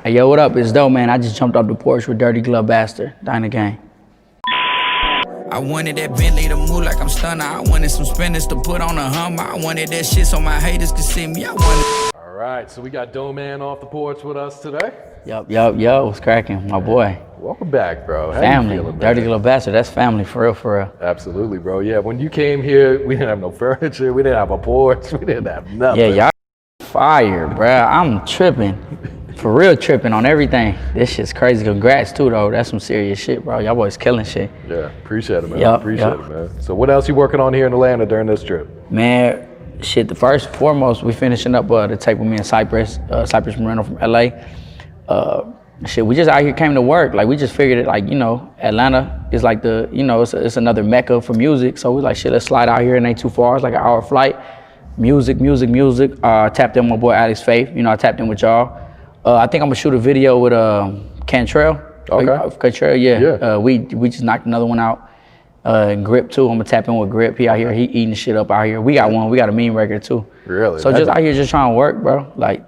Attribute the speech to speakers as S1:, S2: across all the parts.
S1: Hey, yo, what up? It's Doeman. I just jumped off the porch with Dirty Glove Bastard. Dying the game.
S2: I wanted that Bentley to move like I'm stunner. I wanted some spinners to put on a Hummer. I wanted that shit so my haters could see me. I wanted.
S3: All right, so we got Doeman off the porch with us today.
S1: Yup. What's cracking? My boy.
S3: Welcome back, bro. How
S1: Family.
S3: you feeling,
S1: Dirty Glove Bastard. That's family, for real.
S3: Absolutely, bro. Yeah, when you came here, we didn't have no furniture. We didn't have a porch. We didn't have nothing.
S1: Yeah, y'all fire, bruh. I'm tripping. For real tripping on everything. This shit's crazy. Congrats, too, though. That's some serious shit, bro. Y'all boys killing shit.
S3: Yeah, appreciate it, man.
S1: Yup.
S3: Appreciate it, man. So what else you working on here in Atlanta during this trip?
S1: Man, shit, the first and foremost, we finishing up the tape with me and Cypress Moreno from LA. Shit, we just out here came to work. Like, we just figured it, like, you know, Atlanta is like the, you know, it's another mecca for music. So we like, shit, let's slide out here. It ain't too far. It's like an hour flight. Music. Tapped in with my boy Alex Faith. You know, I tapped in with y'all. I think I'm gonna shoot a video with Cantrell.
S3: Okay.
S1: Cantrell, yeah. We just knocked another one out. And Grip too. I'm gonna tap in with Grip. He out here. He eating shit up out here. We got one. We got a mean record too.
S3: Really?
S1: So just out here, just trying to work, bro. Like,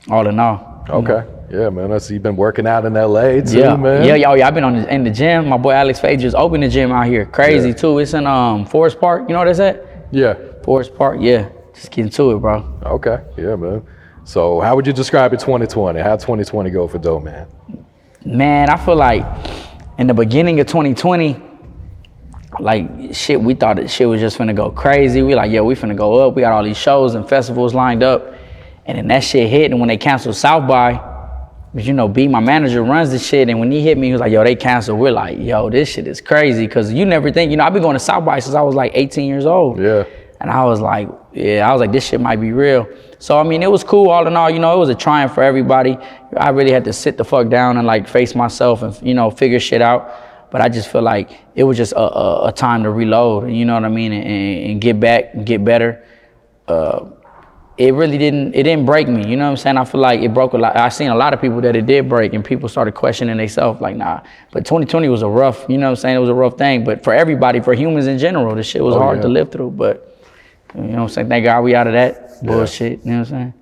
S1: all in all.
S3: Okay. Yeah, man. I see you've been working out in LA too, man.
S1: Yeah. I've been in the gym. My boy Alex Faith just opened the gym out here. Crazy too. It's in Forest Park. You know what that's at?
S3: Yeah.
S1: Forest Park. Yeah. Just getting to it, bro.
S3: Okay. Yeah, man. So how would you describe it 2020? How'd 2020 go for Doeman?
S1: Man, I feel like in the beginning of 2020, like shit, we thought that shit was just finna go crazy. We like, yeah, we finna go up. We got all these shows and festivals lined up. And then that shit hit, and when they canceled South by, but you know, B, my manager runs the shit, and when he hit me, he was like, yo, they canceled. We're like, yo, this shit is crazy. Cause you never think, you know, I've been going to South by since I was like 18 years old.
S3: Yeah.
S1: And I was like, this shit might be real. So, I mean, it was cool all in all, you know, it was a triumph for everybody. I really had to sit the fuck down and like face myself and, you know, figure shit out. But I just feel like it was just a time to reload, you know what I mean? And get back and get better. It really didn't break me, you know what I'm saying? I feel like it broke a lot. I seen a lot of people that it did break, and people started questioning themselves like, nah. But 2020 was a rough, you know what I'm saying? It was a rough thing. But for everybody, for humans in general, this shit was hard to live through. But, you know what I'm saying? Thank God we out of that bullshit, you know what I'm saying?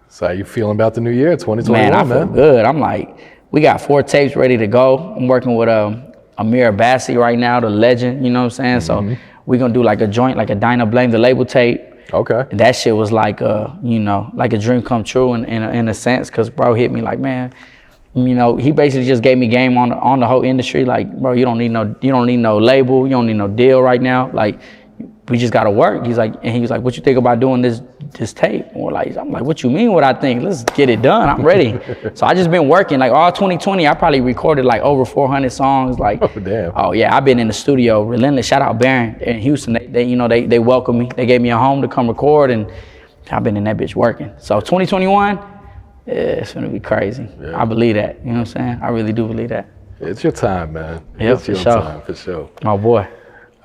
S3: So how you feeling about the new year, 2021,
S1: man? I feel good. I'm like, we got 4 tapes ready to go. I'm working with Amerikkka right now, the legend, you know what I'm saying? So we're going to do like a joint, like a Dinah Blame the Label tape.
S3: Okay.
S1: And that shit was like you know, like a dream come true in a sense, cause bro hit me like, man, you know, he basically just gave me game on the whole industry. Like, bro, you don't need no label, you don't need no deal right now. Like, we just gotta work. He was like, what you think about doing this tape? And I'm like, what you mean what I think? Let's get it done. I'm ready. So I just been working like all 2020. I probably recorded like over 400 songs. Like,
S3: oh damn.
S1: Oh yeah, I've been in the studio, relentless. Shout out Baron in Houston. They you know, they welcomed me. They gave me a home to come record, and I've been in that bitch working. So 2021, it's gonna be crazy. Yeah. I believe that. You know what I'm saying? I really do believe that.
S3: It's your time, man.
S1: Yeah,
S3: it's your time for sure.
S1: My boy.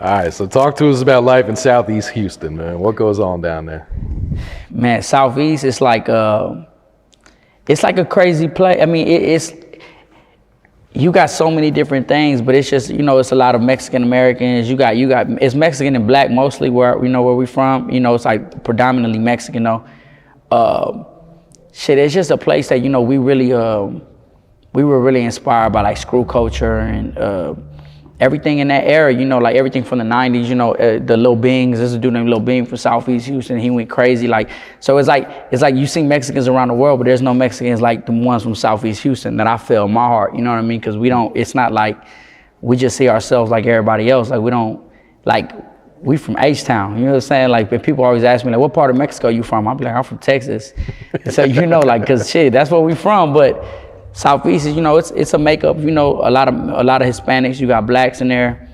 S3: All right, so talk to us about life in Southeast Houston, man. What goes on down there?
S1: Man, Southeast, it's like a crazy place. I mean, you got so many different things, but it's just, you know, it's a lot of Mexican Americans. You got it's Mexican and black mostly where we from. You know, it's like predominantly Mexican though. Shit, it's just a place that, you know, we were really inspired by like screw culture and everything in that era, you know, like everything from the 90s, you know, the Lil Bings, there's a dude named Lil Bing from Southeast Houston, he went crazy, like, so it's like you see Mexicans around the world, but there's no Mexicans like the ones from Southeast Houston that I feel in my heart, you know what I mean? Because it's not like we just see ourselves like everybody else, like we from H-Town, you know what I'm saying? Like, but people always ask me, like, what part of Mexico you from? I'm like, I'm from Texas. So, you know, like, cause shit, that's where we from, but Southeast is, you know, it's a makeup, you know, a lot of Hispanics, you got blacks in there.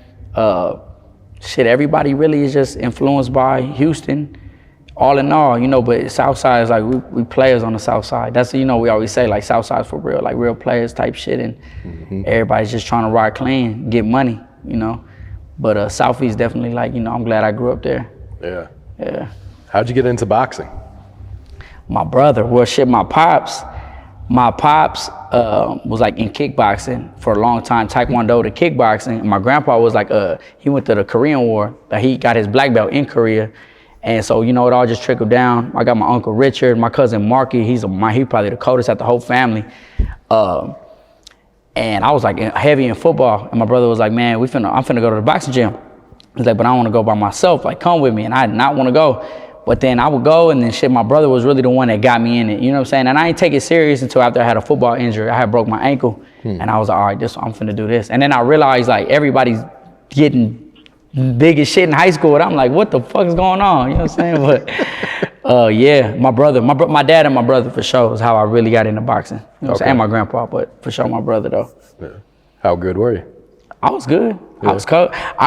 S1: Shit, everybody really is just influenced by Houston, all in all, you know, but Southside is like, we players on the Southside. That's, you know, we always say like Southside's for real, like real players type shit, and everybody's just trying to ride clean, get money, you know. But Southeast definitely, like, you know, I'm glad I grew up there.
S3: Yeah.
S1: Yeah.
S3: How'd you get into boxing?
S1: My brother, well, shit, my pops was like in kickboxing for a long time, Taekwondo to kickboxing. My grandpa was like, he went to the Korean War. He got his black belt in Korea. And so, you know, it all just trickled down. I got my uncle Richard, my cousin Marky, he's probably the coldest at the whole family. And I was like heavy in football. And my brother was like, man, I'm finna go to the boxing gym. He's like, but I don't want to go by myself. Like, come with me. And I did not want to go. But then I would go, and then shit, my brother was really the one that got me in it. You know what I'm saying? And I didn't take it serious until after I had a football injury. I had broke my ankle. And I was like, all right, I'm finna do this. And then I realized, like, everybody's getting big as shit in high school. And I'm like, what the fuck is going on? You know what I'm saying? But yeah, my dad and my brother for sure is how I really got into boxing. You know what I'm saying? And my grandpa, but for sure my brother though.
S3: Yeah. How good were you?
S1: I was good. Yeah. I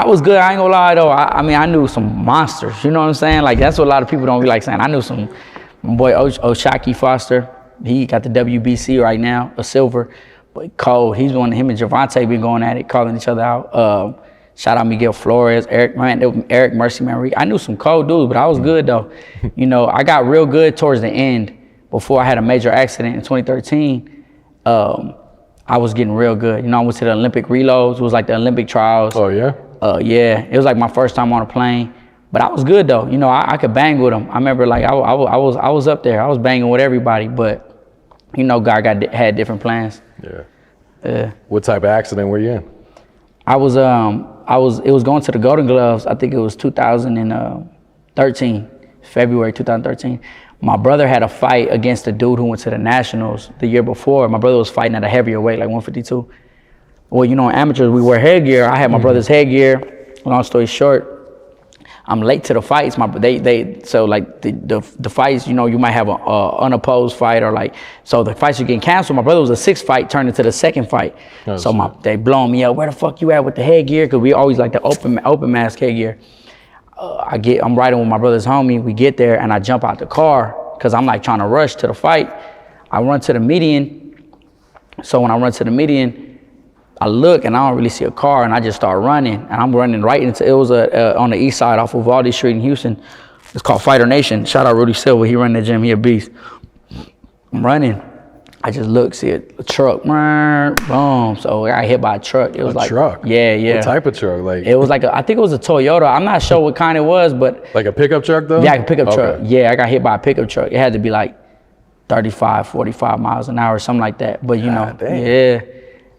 S1: was good. I ain't gonna lie though. I mean, I knew some monsters. You know what I'm saying? Like, that's what a lot of people don't be like saying. I knew my boy Oshaki Foster. He got the WBC right now, a silver. But cold. Him and Javante been going at it, calling each other out. Shout out Miguel Flores, Eric Mercy Man. I knew some cold dudes, but I was good though. You know, I got real good towards the end before I had a major accident in 2013. I was getting real good. You know, I went to the Olympic reloads. It was like the Olympic trials.
S3: Oh, yeah?
S1: Yeah. It was like my first time on a plane. But I was good, though. You know, I could bang with them. I remember, like, I was up there. I was banging with everybody. But, you know, God had different plans.
S3: Yeah. What type of accident were you in?
S1: It was going to the Golden Gloves. I think it was 2013, February 2013. My brother had a fight against a dude who went to the Nationals the year before. My brother was fighting at a heavier weight, like 152. Well, you know, in amateurs, we wear headgear. I had my brother's headgear. Long story short, I'm late to the fights. So like the fights, you know, you might have an unopposed fight or like, so the fights are getting canceled. My brother was a 6th fight, turned into the 2nd fight. Oh, so they blowing me up. Where the fuck you at with the headgear? Cause we always like the open mask headgear. I'm riding with my brother's homie. We get there and I jump out the car because I'm like trying to rush to the fight. I run to the median. So when I run to the median, I look and I don't really see a car and I just start running and I'm running right into, it was on the east side off of Valdy Street in Houston. It's called Fighter Nation. Shout out Rudy Silva. He run the gym. He a beast. I'm running. I just look, see a truck, boom. So I got hit by a truck. It was like
S3: truck.
S1: Yeah.
S3: What type of truck? Like
S1: it was like I think it was a Toyota. I'm not sure what kind it was, but
S3: like a pickup truck though?
S1: Yeah, like a pickup truck. Yeah, I got hit by a pickup truck. It had to be like 35, 45 miles an hour, something like that. But you know, yeah.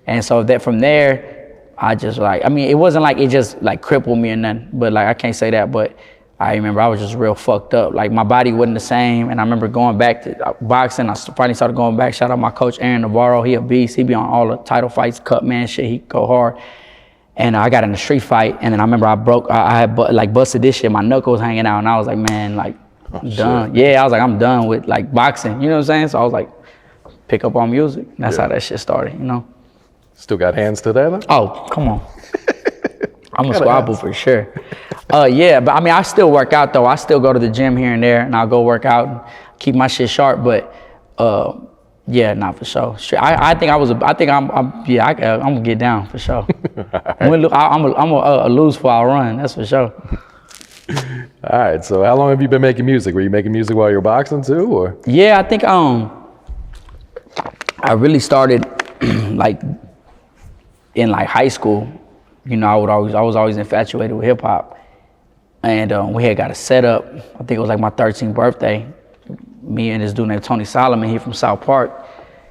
S1: And so from there, I just like, I mean, it wasn't like it just like crippled me or nothing, but like I can't say that, but I remember I was just real fucked up. Like my body wasn't the same. And I remember going back to boxing. I finally started going back. Shout out my coach, Aaron Navarro. He a beast. He be on all the title fights, cut man shit. He go hard. And I got in a street fight. And then I remember I had like busted this shit. My knuckles hanging out. And I was like, man, like I'm done. Yeah, I was like, I'm done with like boxing. You know what I'm saying? So I was like, pick up on music. That's how that shit started, you know?
S3: Still got hands to that? Huh?
S1: Oh, come on. I'm a squabble for sure. Yeah, but I mean, I still work out though. I still go to the gym here and there, and I'll go work out and keep my shit sharp. But yeah, not for sure. I think I'm gonna get down for sure. I'm gonna lose before I run. That's for sure.
S3: All right. So how long have you been making music? Were you making music while you were boxing too, or?
S1: Yeah, I think I really started like in like high school. You know, I was always infatuated with hip hop, and we had got a setup. I think it was like my 13th birthday. Me and this dude named Tony Solomon, he from South Park.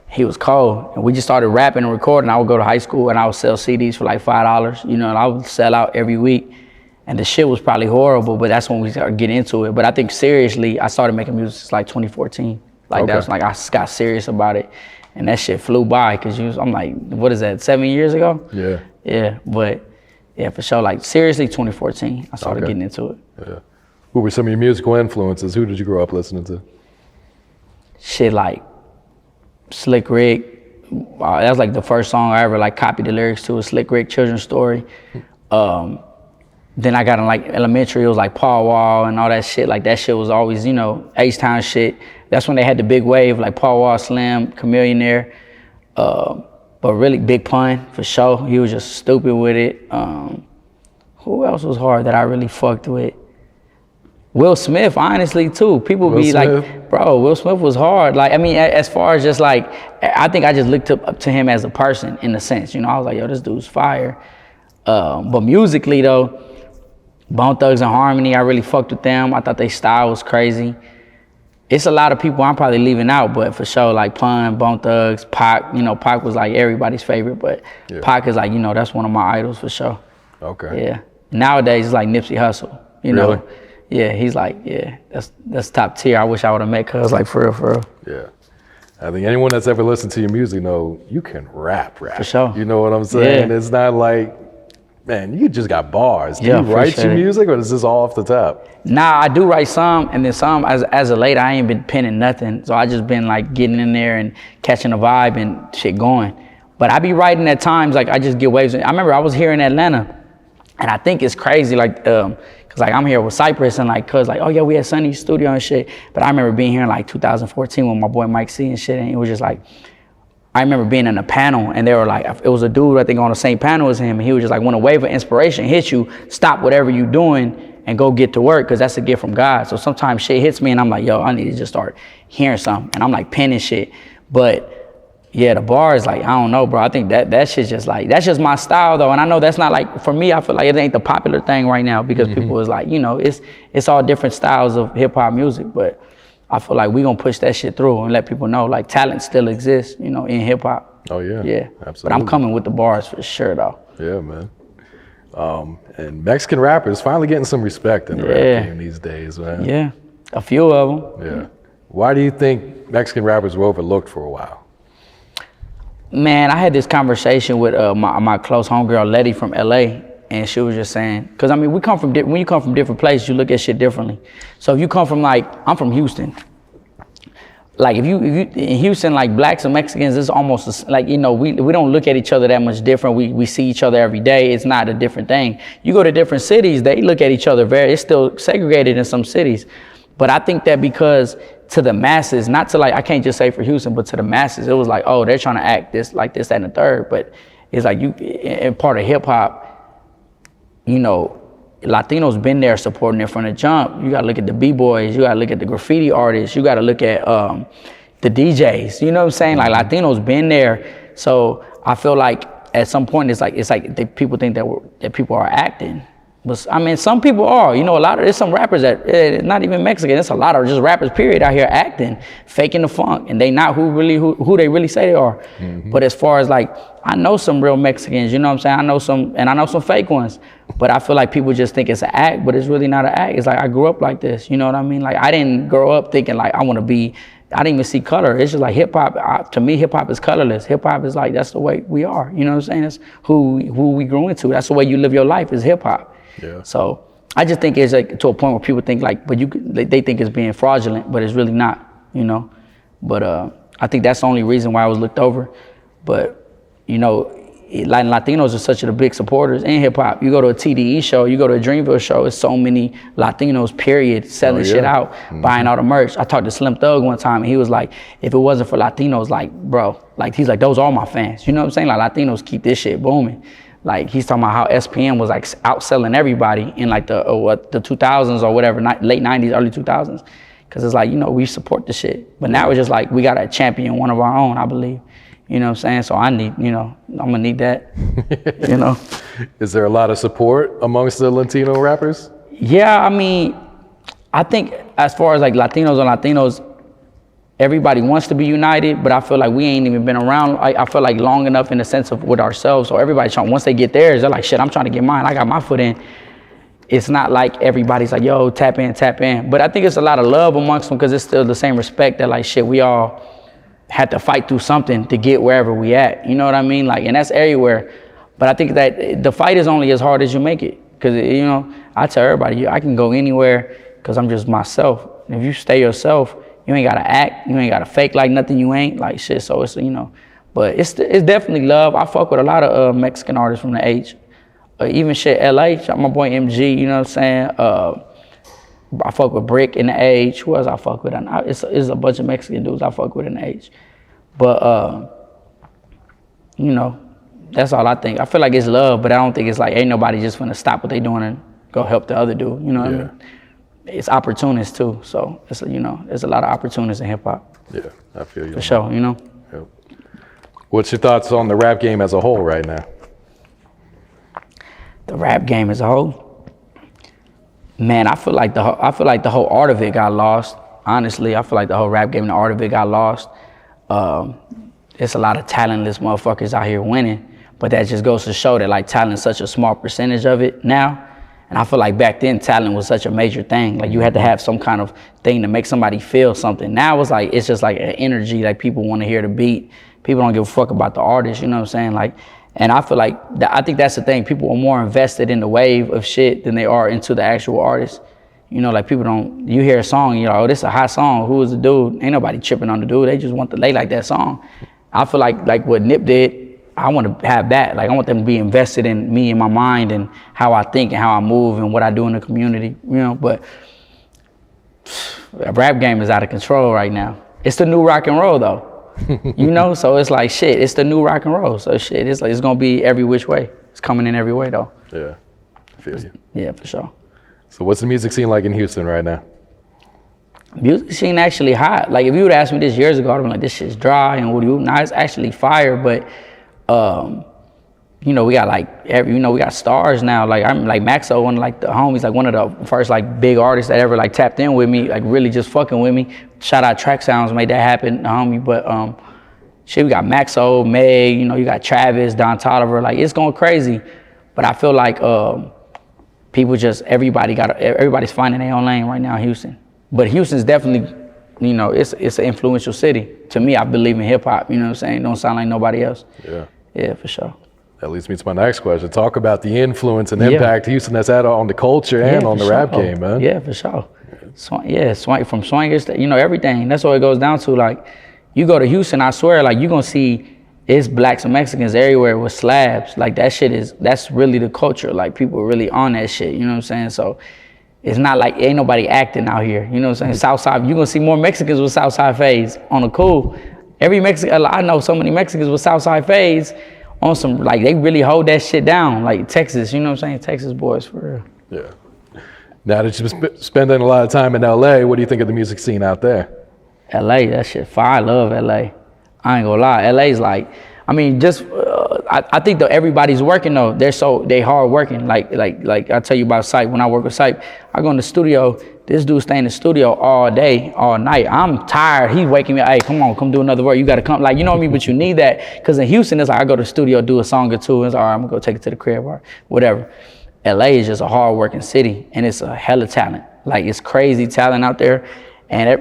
S1: He was cold, and we just started rapping and recording. I would go to high school and I would sell CDs for like $5. You know, and I would sell out every week. And the shit was probably horrible, but that's when we started getting into it. But I think seriously, I started making music since like 2014. Like that was like I got serious about it, and that shit flew by because I'm like, what is that? 7 years ago?
S3: Yeah.
S1: Yeah, but yeah, for sure. Like seriously, 2014, I started getting into it.
S3: Yeah. Who were some of your musical influences? Who did you grow up listening to?
S1: Shit like Slick Rick. That was like the first song I ever like copied the lyrics to. A Slick Rick Children's Story. Then I got in like elementary. It was like Paul Wall and all that shit. Like that shit was always, you know, H-Town shit. That's when they had the big wave, like Paul Wall, Slim, Chameleonaire. But really, Big Pun, for sure. He was just stupid with it. Who else was hard that I really fucked with? Will Smith, honestly, too. People be like, bro, Will Smith was hard. Like, I mean, as far as just like, I think I just looked up to him as a person in a sense. You know, I was like, yo, this dude's fire. But musically, though, Bone Thugs and Harmony, I really fucked with them. I thought their style was crazy. It's a lot of people I'm probably leaving out, but for sure, like Pun, Bone Thugs, Pac. You know, Pac was like everybody's favorite, but Pac is like, you know, that's one of my idols for sure.
S3: Okay.
S1: Yeah. Nowadays, it's like Nipsey Hussle. You know. Yeah, he's like, that's top tier. I wish I would have met Cuz, like, for real.
S3: Yeah. I think anyone that's ever listened to your music know you can rap.
S1: For sure.
S3: You know what I'm saying?
S1: Yeah.
S3: It's not like, man, you just got bars. Do
S1: Yeah,
S3: you write your
S1: appreciate it.
S3: music, or is this all off the top?
S1: Nah, I do write some, and then some as of late, I ain't been penning nothing. So I just been like getting in there and catching the vibe and shit going. But I be writing at times, like I just get waves. I remember I was here in Atlanta, and I think it's crazy, like, cause like I'm here with Cypress and like, cuz like, oh yeah, we had Sunny's studio and shit. But I remember being here in like 2014 with my boy Mike C and shit, and it was just like, I remember being in a panel and they were like, it was a dude I think on the same panel as him, and he was just like, when a wave of inspiration hits you, stop whatever you doing and go get to work, cause that's a gift from God. So sometimes shit hits me and I'm like, yo, I need to just start hearing something, and I'm like penning shit. But yeah, the bars, like, I don't know, bro. I think that shit's just like, that's just my style though. And I know that's not like, for me, I feel like it ain't the popular thing right now because people is like, you know, it's all different styles of hip hop music, but I feel like we gonna push that shit through and let people know like talent still exists, you know, in hip hop.
S3: Oh yeah.
S1: Yeah.
S3: Absolutely.
S1: But I'm coming with the bars for sure though.
S3: Yeah, man. And Mexican rappers finally getting some respect in the rap game these days, man.
S1: Yeah. A few of them.
S3: Yeah. Why do you think Mexican rappers were overlooked for a while?
S1: Man, I had this conversation with my close homegirl Letty from LA, and she was just saying, because I mean, when you come from different places, you look at shit differently. So if you come from, like, I'm from Houston. Like if you in Houston, like blacks and Mexicans, it's almost like, you know, we don't look at each other that much different. We see each other every day. It's not a different thing. You go to different cities, they look at each other it's still segregated in some cities. But I think that because to the masses, not to like, I can't just say for Houston, but to the masses, it was like, oh, they're trying to act this, like this, that, and the third. But it's like in part of hip hop, you know, Latinos been there supporting it from the jump. You gotta look at the B-boys, you gotta look at the graffiti artists, you gotta look at the DJs, you know what I'm saying? Like Latinos been there. So I feel like at some point it's like people think that people are acting. But I mean, some people are, you know, there's some rappers that, not even Mexican, it's a lot of just rappers, period, out here acting, faking the funk, and they not who they really say they are. But as far as like, I know some real Mexicans, you know what I'm saying? I know some fake ones, but I feel like people just think it's an act, but it's really not an act. It's like, I grew up like this, you know what I mean? Like, I didn't grow up thinking like, I didn't even see color. It's just like hip hop, to me, hip hop is colorless. Hip hop is like, that's the way we are, you know what I'm saying? That's who we grew into. That's the way you live your life, is hip hop. Yeah. So I just think it's like to a point where people think like, but they think it's being fraudulent, but it's really not, you know. But I think that's the only reason why I was looked over. But you know, like Latinos are such a big supporters in hip hop. You go to a TDE show, you go to a Dreamville show, it's so many Latinos, period, selling shit out, buying all the merch. I talked to Slim Thug one time and he was like, if it wasn't for Latinos, like, bro, like he's like, those are my fans. You know what I'm saying? Like Latinos keep this shit booming. Like he's talking about how SPM was like outselling everybody in like the 2000s or whatever, late 90s, early 2000s. Cause it's like, you know, we support the shit. But now it's just like, we got to champion one of our own, I believe. You know what I'm saying? So I need, you know, I'm gonna need that, you know.
S3: Is there a lot of support amongst the Latino rappers?
S1: Yeah, I mean, I think as far as like Latinos, everybody wants to be united, but I feel like we ain't even been around, I feel like long enough in the sense of with ourselves. So everybody once they get theirs, they're like, shit, I'm trying to get mine. I got my foot in. It's not like everybody's like, yo, tap in. But I think it's a lot of love amongst them because it's still the same respect that like, shit, we all had to fight through something to get wherever we at. You know what I mean? Like, and that's everywhere. But I think that the fight is only as hard as you make it. Because, you know, I tell everybody, I can go anywhere because I'm just myself. If you stay yourself, you ain't gotta act, you ain't gotta fake like nothing you ain't, like shit, so it's, you know. But it's definitely love. I fuck with a lot of Mexican artists from the H. Even shit, LA, my boy MG, you know what I'm saying? I fuck with Brick in the H. Who else I fuck with? It's a bunch of Mexican dudes I fuck with in the H. But, you know, that's all I think. I feel like it's love, but I don't think it's like, ain't nobody just gonna stop what they doing and go help the other dude, you know what I mean? It's opportunists too, so it's, you know, there's a lot of opportunists in hip hop.
S3: Yeah, I feel you.
S1: For sure, you know.
S3: Yep. What's your thoughts on the rap game as a whole right now?
S1: The rap game as a whole, Man, I feel like the whole art of it got lost. Honestly, I feel like the whole rap game and the art of it got lost. There's a lot of talentless motherfuckers out here winning, but that just goes to show that like talent is such a small percentage of it now. And I feel like back then talent was such a major thing. Like you had to have some kind of thing to make somebody feel something. Now it's just like an energy. Like people want to hear the beat. People don't give a fuck about the artist. You know what I'm saying? Like, and I feel like I think that's the thing. People are more invested in the wave of shit than they are into the actual artist. You know, like people don't. You hear a song, you're like, oh, this is a hot song. Who is the dude? Ain't nobody tripping on the dude. They just want they like that song. I feel like what Nip did. I want to have that. Like I want them to be invested in me and my mind and how I think and how I move and what I do in the community. You know, but the rap game is out of control right now. It's the new rock and roll though. You know, so it's like shit. It's the new rock and roll. So shit, it's like it's gonna be every which way. It's coming in every way though.
S3: Yeah, I feel you.
S1: Yeah, for sure.
S3: So what's the music scene like in Houston right now?
S1: Music scene actually hot. Like if you would ask me this years ago, I'd be like, this shit's dry and what do you? Now it's actually fire, but you know, we got like we got stars now. Like I'm like Maxo, one of like the homies, like one of the first like big artists that ever like tapped in with me, like really just fucking with me. Shout out Track Sounds, made that happen, the homie. But shit, we got Maxo, Meg, you know, you got Travis, Don Tolliver, like it's going crazy. But I feel like people just everybody's finding their own lane right now in Houston. But Houston's definitely, you know, it's an influential city. To me, I believe in hip hop, you know what I'm saying? Don't sound like nobody else. Yeah. Yeah, for sure.
S3: That leads me to my next question. Talk about the influence and impact Houston has had on the culture and on the rap game, man.
S1: Yeah, for sure. From swingers to, you know, everything. That's what it goes down to. Like, you go to Houston, I swear, like, you're going to see it's blacks and Mexicans everywhere with slabs. Like, that's really the culture. Like, people are really on that shit, you know what I'm saying? So, it's not like ain't nobody acting out here, you know what I'm saying? Southside, you're going to see more Mexicans with Southside fades on the cool. Every Mexican, I know so many Mexicans with Southside fades on some, like, they really hold that shit down. Like Texas, you know what I'm saying? Texas boys, for
S3: real. Yeah. Now that you've been spending a lot of time in LA, what do you think of the music scene out there?
S1: LA, that shit fire. I love LA. I ain't gonna lie. LA's like, I mean, just, I think that everybody's working though. They hard working. Like I tell you about Cypress. When I work with Cypress, I go in the studio. This dude stay in the studio all day, all night. I'm tired. He's waking me up. Hey, come do another work. You got to come. Like, you know what I mean? But you need that. Because in Houston, it's like I go to the studio, do a song or two. It's all right, I'm going to go take it to the crib or whatever. LA is just a hard working city. And it's a hella talent. Like, it's crazy talent out there. And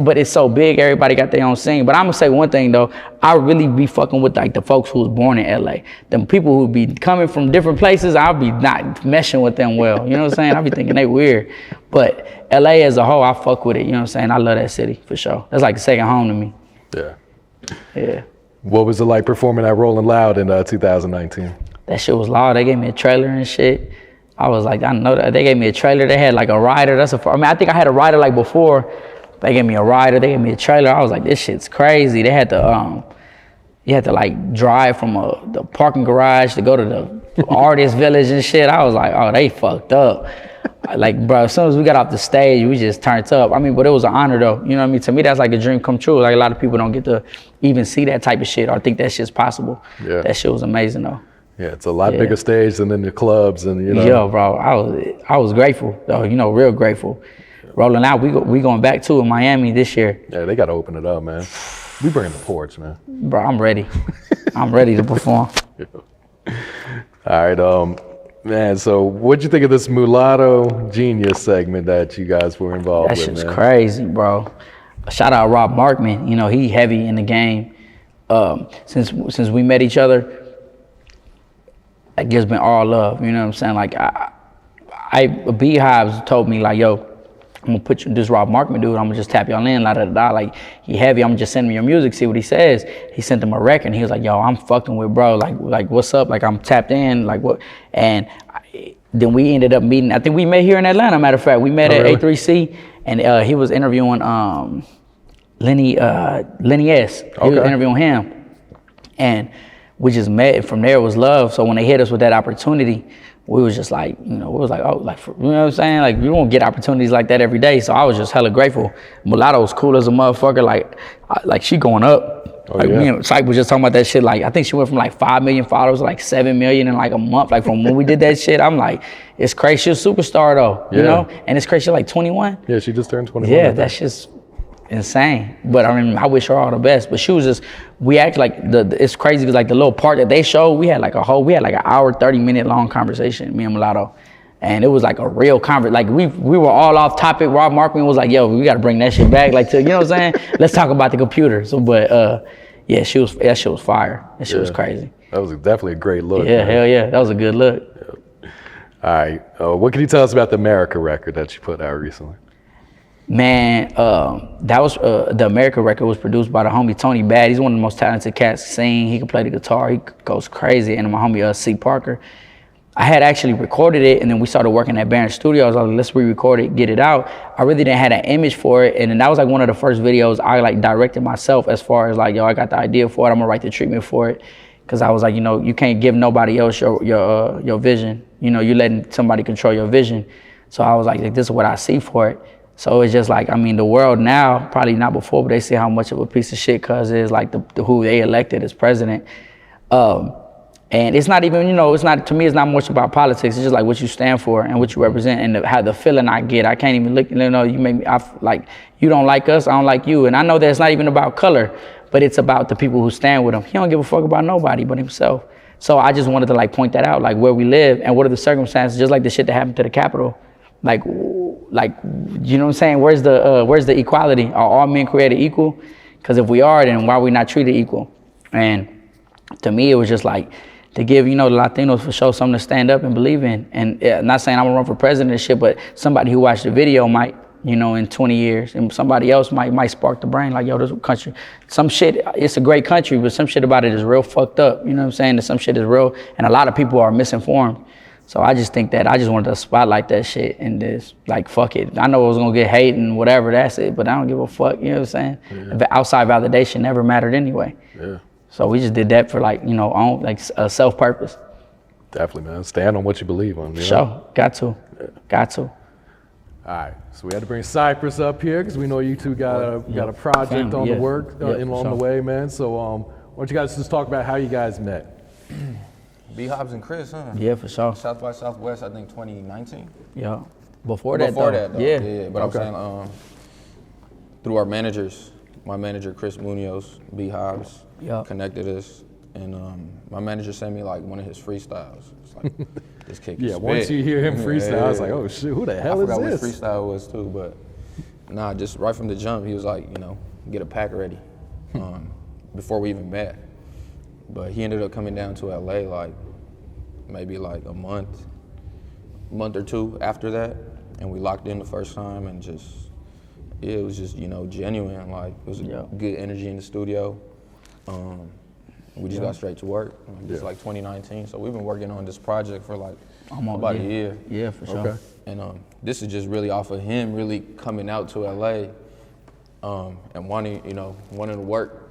S1: but it's so big, everybody got their own scene. But I'm gonna say one thing though, I really be fucking with like the folks who was born in LA. Them people who be coming from different places, I'll be not meshing with them well. You know what I'm saying? I be thinking they weird. But LA as a whole, I fuck with it. You know what I'm saying? I love that city for sure. That's like a second home to me.
S3: Yeah.
S1: Yeah.
S3: What was it like performing at Rolling Loud in 2019?
S1: That shit was loud. They gave me a trailer and shit. I was like, I know that. They gave me a trailer. They had like a rider. I think I had a rider like before. They gave me a rider. They gave me a trailer. I was like, this shit's crazy. They had to, you had to like drive from the parking garage to go to the artist village and shit. I was like, oh, they fucked up. Like, bro, as soon as we got off the stage, we just turned up. I mean, but it was an honor though. You know what I mean? To me, that's like a dream come true. Like a lot of people don't get to even see that type of shit or think that shit's possible. Yeah. That shit was amazing though.
S3: Yeah, it's a lot bigger stage than in the clubs and, you know.
S1: Yeah, bro, I was grateful though, you know, real grateful. Rolling Out, we going back to in Miami this year.
S3: Yeah, they got to open it up, man. We bring the Porch, man.
S1: Bro, I'm ready. I'm ready to perform.
S3: Yeah. All right, man, so what'd you think of this Mulatto Genius segment that you guys were involved with, man?
S1: That shit's crazy, bro. Shout out Rob Markman. You know, he heavy in the game. Since we met each other, it just been all love, you know what I'm saying? Like, Beehives told me, like, yo, I'm gonna put you, this Rob Markman dude, I'm gonna just tap y'all in, like, he heavy, I'm just sending me your music, see what he says. He sent him a record, and he was like, yo, I'm fucking with bro, like what's up, like, I'm tapped in, like, what, and then we ended up meeting, I think we met here in Atlanta, matter of fact, we met at really? A3C, and he was interviewing Lenny S. He was interviewing him, and we just met, and from there it was love. So when they hit us with that opportunity, we was just like, you know, we was like, oh, like, you know what I'm saying? Like, you don't get opportunities like that every day. So I was just hella grateful. Mulatto was cool as a motherfucker. Like she going up.
S3: Oh,
S1: like,
S3: yeah.
S1: me and Cypress was just talking about that shit. Like, I think she went from like 5 million followers to like 7 million in like a month. Like, from when we did that shit, I'm like, it's crazy. She's a superstar though, you know? And it's crazy. She's like 21.
S3: Yeah, she just turned 21.
S1: Yeah, that's just insane. But I mean, I wish her all the best. But she was just, we act like it's crazy because like the little part that they showed, we had like an hour, 30-minute long conversation, me and Mulatto. And it was like a real conversation. Like we were all off topic. Rob Markman was like, yo, we got to bring that shit back. Like, to, you know what I'm saying? Let's talk about the computer. So, but yeah, that shit was fire. That shit was crazy.
S3: That was definitely a great look.
S1: Yeah,
S3: man.
S1: hell yeah. That was a good look.
S3: All right. What can you tell us about the Amerikkka record that you put out recently?
S1: Man, that was the Amerikkka record was produced by the homie Tony Bad. He's one of the most talented cats sing. He can play the guitar. He goes crazy. And my homie C. Parker. I had actually recorded it, and then we started working at Barron Studio. I was like, let's re-record it, get it out. I really didn't have an image for it, and then that was like one of the first videos I like directed myself as far as like, yo, I got the idea for it. I'm gonna write the treatment for it, because I was like, you know, you can't give nobody else your vision. You know, you're letting somebody control your vision. So I was like, this is what I see for it. So it's just like, I mean, the world now, probably not before, but they see how much of a piece of shit Cuz is, like the who they elected as president. And it's not even, you know, it's not, to me, it's not much about politics. It's just like what you stand for and what you represent, and how the feeling I get. I can't even look, you know, you make me, like, you don't like us, I don't like you. And I know that it's not even about color, but it's about the people who stand with him. He don't give a fuck about nobody but himself. So I just wanted to like point that out, like where we live and what are the circumstances, just like the shit that happened to the Capitol. Like, you know what I'm saying? Where's the equality? Are all men created equal? Because if we are, then why are we not treated equal? And to me, it was just like, to give, you know, the Latinos for sure something to stand up and believe in. And not saying I'm gonna run for president and shit, but somebody who watched the video might, you know, in 20 years, and somebody else might spark the brain, like, yo, this country, some shit, it's a great country, but some shit about it is real fucked up. You know what I'm saying? That some shit is real, and a lot of people are misinformed. So I just think that I just wanted to spotlight that shit and just like, fuck it. I know it was gonna get hate and whatever, that's it, but I don't give a fuck, you know what I'm saying? Yeah. Outside validation never mattered anyway. Yeah. So we just did that for like, you know, own, like a self-purpose.
S3: Definitely, man. Stand on what you believe on.
S1: Sure, got to. All
S3: right, so we had to bring Cypress up here because we know you two got a project on the work along the way, man. So why don't you guys just talk about how you guys met?
S4: B Hobbs and Chris, huh?
S1: Yeah, for sure.
S4: South by Southwest, I think 2019.
S1: Yeah. Before that, though.
S4: Yeah. But okay. I'm saying through our managers, my manager Chris Munoz, B Hobbs, connected us, and my manager sent me like one of his freestyles. It's like this kick.
S3: Yeah, once you hear him freestyle, I was like, oh shit, who the hell is this? I
S4: forgot what freestyle was too, but nah, just right from the jump, he was like, you know, get a pack ready, before we even met. But he ended up coming down to LA like maybe like a month or two after that, and we locked in the first time, and just it was just, you know, genuine. Like it was a good energy in the studio. We just got straight to work, just like 2019. So we've been working on this project for like about a year.
S1: Yeah, for sure. Okay.
S4: And this is just really off of him really coming out to LA and wanting to work.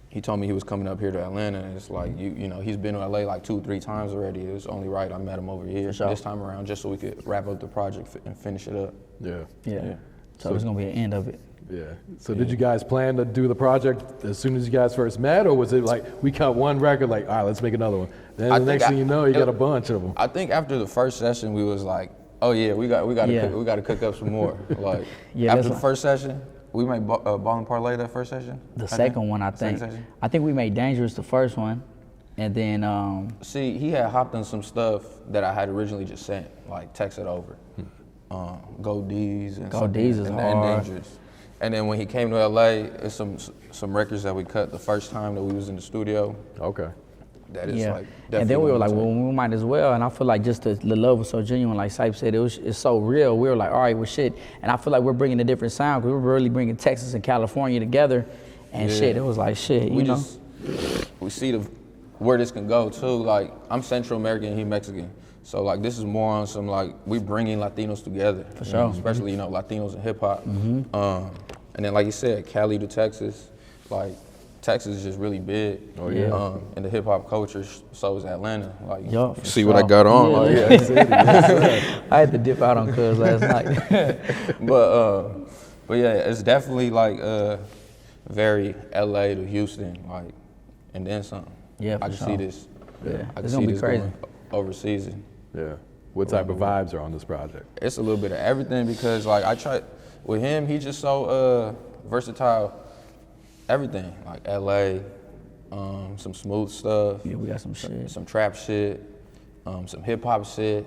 S4: He told me he was coming up here to Atlanta, and it's like, you know, he's been to LA like 2-3 times already. It was only right I met him over here this time around, just so we could wrap up the project and finish it up.
S1: Yeah. So it's gonna be an end of it.
S3: Yeah. So did you guys plan to do the project as soon as you guys first met, or was it like we cut one record, like, all right, let's make another one? Then the next thing you know, you got a bunch of them.
S4: I think after the first session, we was like, oh yeah, we got to cook up some more. Like after the first session. We made Ball and Parlay that first session?
S1: The second one, I think. I think we made Dangerous the first one, and then...
S4: See, he had hopped on some stuff that I had originally just sent, like texted over. Go D's and
S1: Go D's is hard.
S4: And Dangerous. And then when he came to LA, it's some records that we cut the first time that we was in the studio.
S3: Okay.
S4: That is like
S1: and then we were like, well, we might as well. And I feel like just the love was so genuine, like Cypher said, it's so real. We were like, all right, well, shit. And I feel like we're bringing a different sound, because we're really bringing Texas and California together, and shit. It was like shit,
S4: we see where this can go too. Like I'm Central American and he Mexican, so like this is more on some like we bringing Latinos together.
S1: For sure.
S4: Especially Latinos and hip hop. And then like you said, Cali to Texas, like. Texas is just really big.
S3: Oh yeah.
S4: In the hip hop culture, so is Atlanta. Like,
S1: Yo,
S4: you see what I got on?
S1: Yeah.
S4: Like,
S3: Yeah, city, yes,
S1: I had to dip out on Cuz last night.
S4: but yeah, it's definitely like very LA to Houston, like, and then some.
S1: Yeah,
S4: I
S1: for
S4: can
S1: sure.
S4: see this.
S1: Yeah,
S4: I can
S1: it's
S4: see
S1: gonna be
S4: this
S1: crazy.
S4: going overseas.
S3: yeah. What type of vibes are on this project?
S4: It's a little bit of everything because like I try with him, he's just so versatile. Everything like LA, some smooth stuff,
S1: Yeah, we got some shit.
S4: some trap shit, some hip hop shit,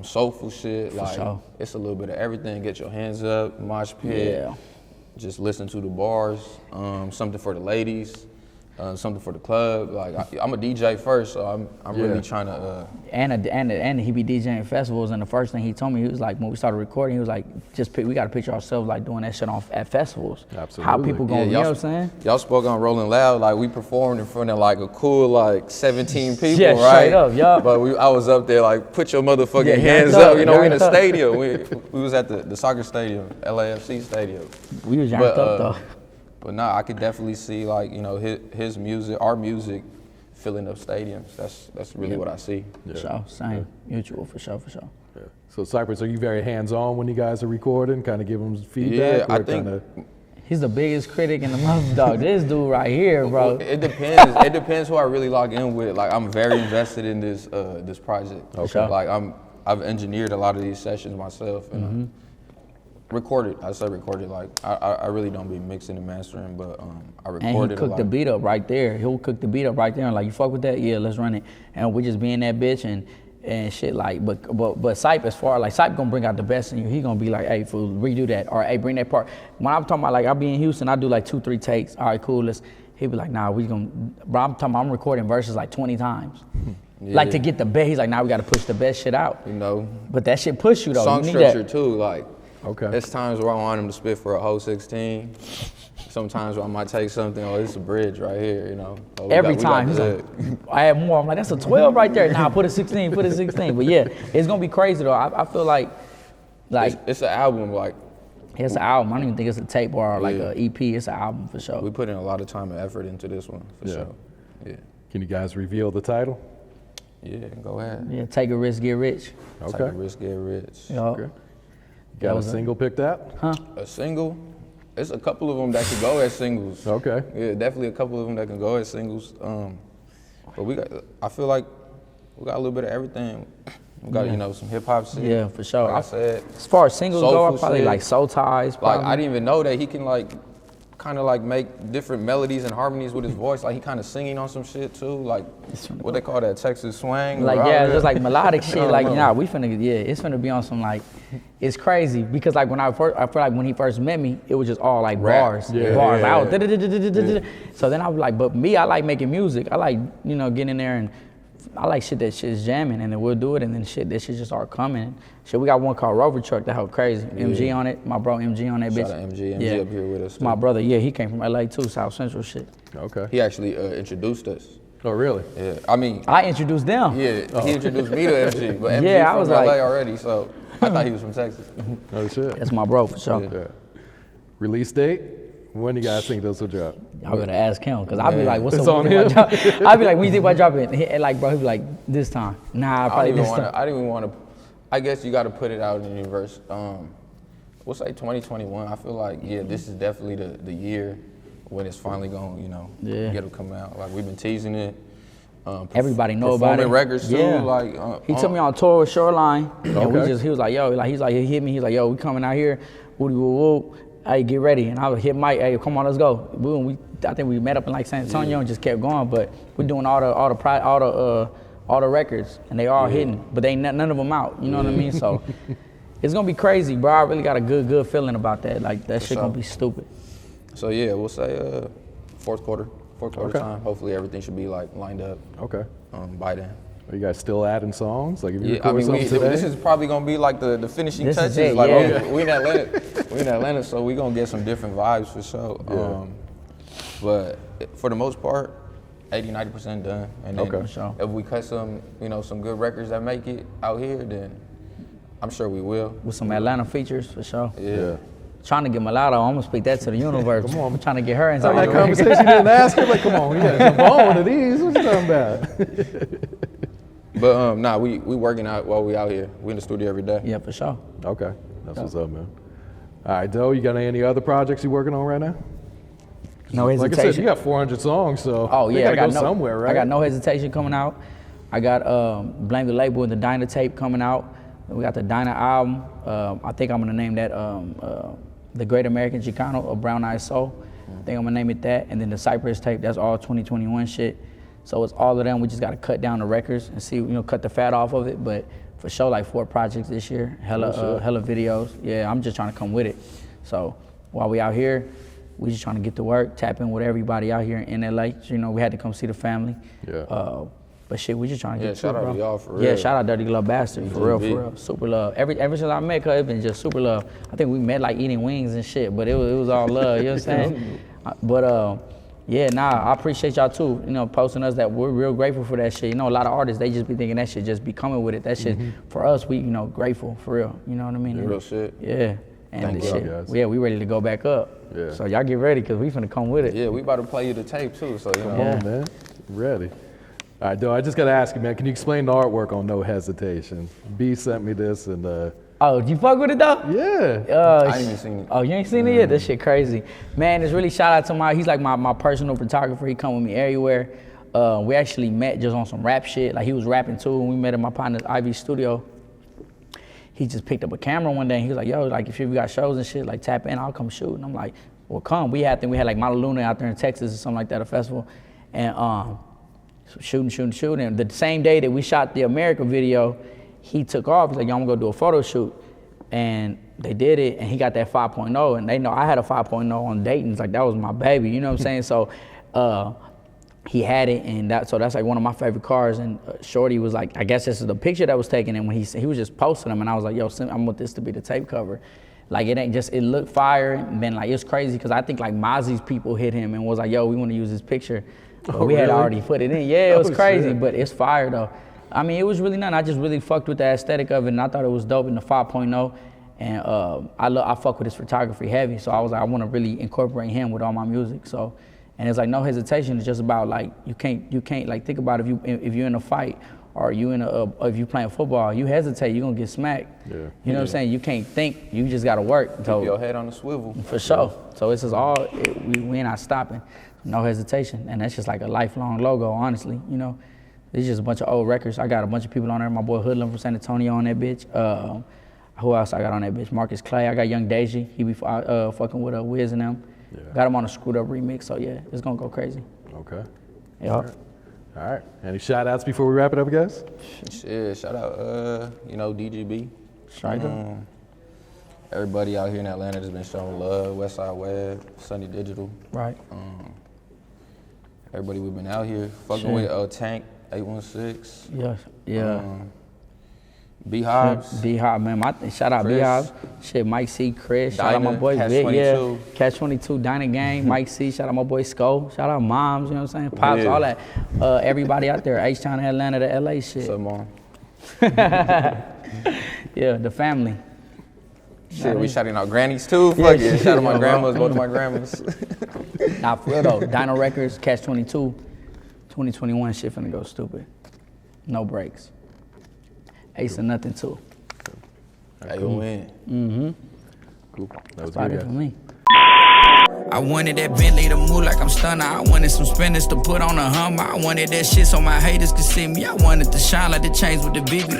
S4: soulful shit. Like
S1: sure.
S4: it's a little bit of everything. Get your hands up, mosh pit.
S1: Yeah.
S4: Just listen to the bars. Something for the ladies. Something for the club. Like I'm a DJ first, so I'm really trying to.
S1: And he be DJing festivals, and the first thing he told me, he was like, when we started recording, he was like, we got to picture ourselves like doing that shit at festivals.
S3: Absolutely.
S1: How people going, you know what I'm saying?
S4: Y'all spoke on Rolling Loud, like we performed in front of like a cool like 17 people,
S1: Yeah,
S4: right?
S1: straight up, yeah.
S4: But I was up there like, put your motherfucking
S1: Yeah,
S4: hands
S1: yanked
S4: up.
S1: up,
S4: You know, we in the
S1: yanked up.
S4: stadium. We was at the soccer stadium, LAFC stadium.
S1: We was yanked up though.
S4: But nah, I could definitely see like, you know, his music, our music, filling up stadiums. That's really what I see.
S1: For sure, same. Mutual, for sure.
S3: Yeah. So Cypress, are you very hands-on when you guys are recording? Kind of give them
S4: Yeah,
S3: feedback?
S4: I
S3: or
S4: think
S3: kinda...
S1: He's the biggest critic in the month, dog. This dude right here, bro.
S4: It depends. It depends who I really log in with. Like I'm very invested in this this project.
S1: Okay.
S4: Like I've engineered a lot of these sessions myself and recorded. I say recorded. Like I really don't be mixing and mastering, but I
S1: And
S4: recorded.
S1: he cooked the beat up right there. He'll cook the beat up right there and like, you fuck with that? Yeah, let's run it. And we just be in that bitch and shit like, but Cype, as far like Cype gonna bring out the best in you. He gonna be like, hey, fool, redo that, or hey, bring that part. When I'm talking about like, I be in Houston, I do like 2-3 takes. All right, cool. He be like, nah, bro, I'm talking about, I'm recording verses like 20 times.
S4: Yeah.
S1: Like to get the best. He's like, nah, we gotta push the best shit out.
S4: You know,
S1: But that shit push you though.
S4: song
S1: You need
S4: structure
S1: that.
S4: too. Like
S3: Okay.
S4: there's times where I want him to spit for a whole 16. Sometimes where I might take something. Oh, it's a bridge right here. You know. Oh,
S1: Every
S4: we got
S1: time, he's
S4: the
S1: like, I have more. I'm like, that's a 12 right there. Nah, put a 16, put a 16. But yeah, it's gonna be crazy though. I feel like
S4: it's an album. Like
S1: it's an album. I don't even think it's a tape or like a EP. It's an album for sure.
S4: we put in a lot of time and effort into this one for sure. Yeah.
S3: Can you guys reveal the title?
S4: Yeah. Go ahead.
S1: Yeah, take a risk, get rich.
S4: Take
S3: Okay.
S4: a risk, get rich.
S1: Yo.
S3: Okay. Got a
S1: was it.
S3: single picked out?
S4: A single. It's a couple of them that could go as singles.
S3: Okay.
S4: Yeah, definitely a couple of them that can go as singles. But I feel like we got a little bit of everything. We got, you know, some hip hop shit.
S1: Yeah, for sure.
S4: Like I said,
S1: As far as singles go, I
S4: Soulful
S1: probably
S4: shit.
S1: like Soul Ties.
S4: like
S1: Probably.
S4: I didn't even know that he can like kind of like make different melodies and harmonies with his voice. Like he kind of singing on some shit too. Like what they call that, Texas swang.
S1: Like
S4: or
S1: yeah,
S4: however.
S1: just like melodic shit. Like
S4: know.
S1: nah, we finna it's finna be on some like, it's crazy because like I feel like when he first met me, it was just all like
S4: Rap.
S1: bars,
S3: Yeah,
S1: bars
S3: yeah,
S1: out.
S3: yeah.
S1: So then I was like, but me, I like making music. I like getting in there and I like shit that shit's jamming, and then we'll do it, and then shit that shit just start coming. Shit, we got one called Rover Truck that helped crazy. MG on it, my bro MG on that bitch.
S4: Shout out MG up here with us.
S1: My
S4: too.
S1: brother, yeah, he came from LA too, South Central shit.
S3: Okay.
S4: He actually introduced us.
S3: Oh, really?
S4: Yeah, I mean,
S1: I introduced them.
S4: yeah, he introduced me to MG, but MG
S1: Yeah, I
S4: from
S1: was
S4: LA
S1: like-
S4: already, so I thought he was from Texas.
S3: Oh, shit.
S1: That's my bro for sure.
S3: Yeah. Release date? When do you guys think this will drop?
S1: Y'all gotta ask him, cause I'll be like, what's
S3: It's
S1: up?
S3: on
S1: when you
S3: him.
S1: think about drop- I'll be like, when you think about dropping it? And like, bro, he'll be like, this time. Nah, probably this time.
S4: I didn't even want to. I guess you got to put it out in the universe. We'll say 2021. I feel like this is definitely the year when it's finally going.
S1: Yeah.
S4: Get to come out. Like we've been teasing it.
S1: Everybody know about it.
S4: Performing records too.
S1: Yeah.
S4: Like
S1: He took me on tour with Shoreline, and
S3: Okay.
S1: he was like, yo, he hit me. He's like, yo, we coming out here. Woody woo woo. Hey, get ready. And I would hit Mike. Hey, come on, let's go. Boom. I think we met up in like San Antonio and just kept going. But we're doing all the records, and they all hitting, but they none of them out. You know what I mean? So it's gonna be crazy, bro. I really got a good feeling about that. Like that shit gonna be stupid.
S4: So yeah, we'll say fourth quarter
S3: Okay.
S4: time. Hopefully everything should be like lined up
S3: Okay.
S4: by then.
S3: Are you guys still adding songs? Like if you
S4: Yeah, I
S3: record
S4: mean,
S3: something today?
S4: this is probably gonna be like the finishing
S1: This is
S4: touches.
S1: it,
S4: Like
S1: yeah.
S4: we in Atlanta, so we gonna get some different vibes for sure. But for the most part, 80-90% done. And then
S3: Okay.
S1: Sure.
S4: if we cut some good records that make it out here, then I'm sure we will.
S1: With some Atlanta features for sure.
S4: Yeah.
S1: trying to get Mulatto. I'm gonna speak that to the universe.
S3: Come on.
S1: I'm trying to get her
S3: It's
S1: inside.
S3: like that conversation you didn't ask her. Like, come on, you gotta jump on one of these. What you talking about?
S4: But nah, we working out while we out here. We in the studio every day.
S1: Yeah, for sure.
S3: Okay, that's what's up, man. All right, Doe, you got any other projects you working on right now?
S1: No
S3: Like
S1: hesitation.
S3: I said, you got 400 songs, so
S1: Oh
S3: they
S1: yeah, I
S3: gotta
S1: got
S3: go somewhere, right?
S1: I got No Hesitation coming out. I got Blame the Label and the Diner tape coming out. We got the Diner album. I think I'm gonna name that The Great American Chicano of Brown Eyed Soul. I think I'm gonna name it that. And then the Cypress tape, that's all 2021 shit. So it's all of them. We just gotta cut down the records and see, cut the fat off of it. But for sure, like 4 projects this year, hella videos. Yeah, I'm just trying to come with it. So while we out here, we just trying to get to work, tap in with everybody out here in LA. So, we had to come see the family.
S3: Yeah.
S1: But shit, we just trying to get to
S4: shout
S1: it,
S4: out
S1: bro.
S4: to y'all for real.
S1: Yeah, shout out Dirty Glove Bastard, for real. Super love. Ever since I met her, it's been just super love. I think we met like eating wings and shit, but it was all love, you know what I'm saying? But yeah, I appreciate y'all too, posting us that. We're real grateful for that shit. A lot of artists, they just be thinking that shit, just be coming with it. That shit, for us, we, grateful, for real. You know what I mean?
S4: Real shit.
S1: Yeah. And
S4: Thank
S1: the
S4: you,
S1: shit,
S3: guys.
S1: yeah, we ready to go back up.
S3: Yeah.
S1: So y'all get ready, cause we finna come with it.
S4: Yeah, we about to play you the tape too, so
S3: Come on, man. Ready. All right, Doe, I just got to ask you, man, can you explain the artwork on No Hesitation? B sent me this, and
S1: Oh, you fuck with it though?
S3: yeah.
S4: I ain't even seen it.
S1: Oh, you ain't seen it yet? That shit crazy. Man, it's really shout out to he's like my personal photographer. He come with me everywhere. We actually met just on some rap shit. Like he was rapping too, and we met in my partner's Ivy studio. He just picked up a camera one day and he was like, yo, like if you got shows and shit, like tap in, I'll come shoot. And I'm like, well, come. We had like Malaluna out there in Texas or something like that, a festival. And so shooting. And the same day that we shot the Amerikkka video, he took off. He's like, yo, I'm gonna go do a photo shoot. And they did it, and he got that 5.0, and they know I had a 5.0 on Dayton's, like that was my baby, you know what I'm saying? So he had it, and that's like one of my favorite cars. And Shorty was like, I guess this is the picture that was taken, and when he was just posting them, and I was like, yo, I want this to be the tape cover. Like it looked fire, and then like it's crazy because I think like Mozzie's people hit him and was like, yo, we want to use this picture. But we had already put it in. Yeah, it was crazy, shit. But it's fire though. I mean, it was really nothing. I just really fucked with the aesthetic of it, and I thought it was dope in the 5.0. And I fuck with his photography heavy, so I was like, I want to really incorporate him with all my music. So, and it's like No Hesitation. It's just about like you can't like think about if you're in a fight or if you playing football, you hesitate, you're gonna get smacked. Yeah. You know what I'm saying? You can't think, you just gotta work.
S4: Keep your head on the swivel.
S1: For sure. So it's just we're not stopping. No Hesitation, and that's just like a lifelong logo, honestly. It's just a bunch of old records. I got a bunch of people on there. My boy Hoodlum from San Antonio on that bitch. Who else I got on that bitch? Marcus Clay. I got Young Deji. He be fucking with Wiz and them. Yeah. Got him on a Screwed Up remix. So yeah, it's gonna go crazy.
S3: Okay.
S1: Yeah.
S3: All right. Any shout outs before we wrap it up, guys?
S4: Shit, shout out, DGB.
S1: Striker.
S4: Everybody out here in Atlanta that's been showing love. Westside Web, Sunny Digital.
S1: Right.
S4: Everybody we've been out here fucking with Tank 816.
S1: Yeah.
S4: B-Hobbs.
S1: B-Hobbs, man. Shout out B-Hobbs. Shit, Mike C, Chris. Shout out my boy Vic. Yeah. Catch 22, Diner Gang, Mike C. Shout out my boy Sko. Shout out Moms, you know what I'm saying? Pops, all that. Everybody out there, H-Town, Atlanta, the LA shit.
S4: What's up, Mom?
S1: Yeah, the family.
S4: Shit, we shouting out grannies too? Fuck yeah. Shout out my grandmas, both of my grandmas.
S1: Nah, for real though. Dino Records, Catch 22, 2021 shit finna go stupid. No breaks. Ace of nothing too.
S4: Hey, you win.
S1: Mm-hmm.
S3: Cool. That was
S1: good,
S3: good,
S1: for me.
S2: I wanted that Bentley to move like I'm stunner. I wanted some spinners to put on a Hummer. I wanted that shit so my haters could see me. I wanted to shine like the chains with the BB.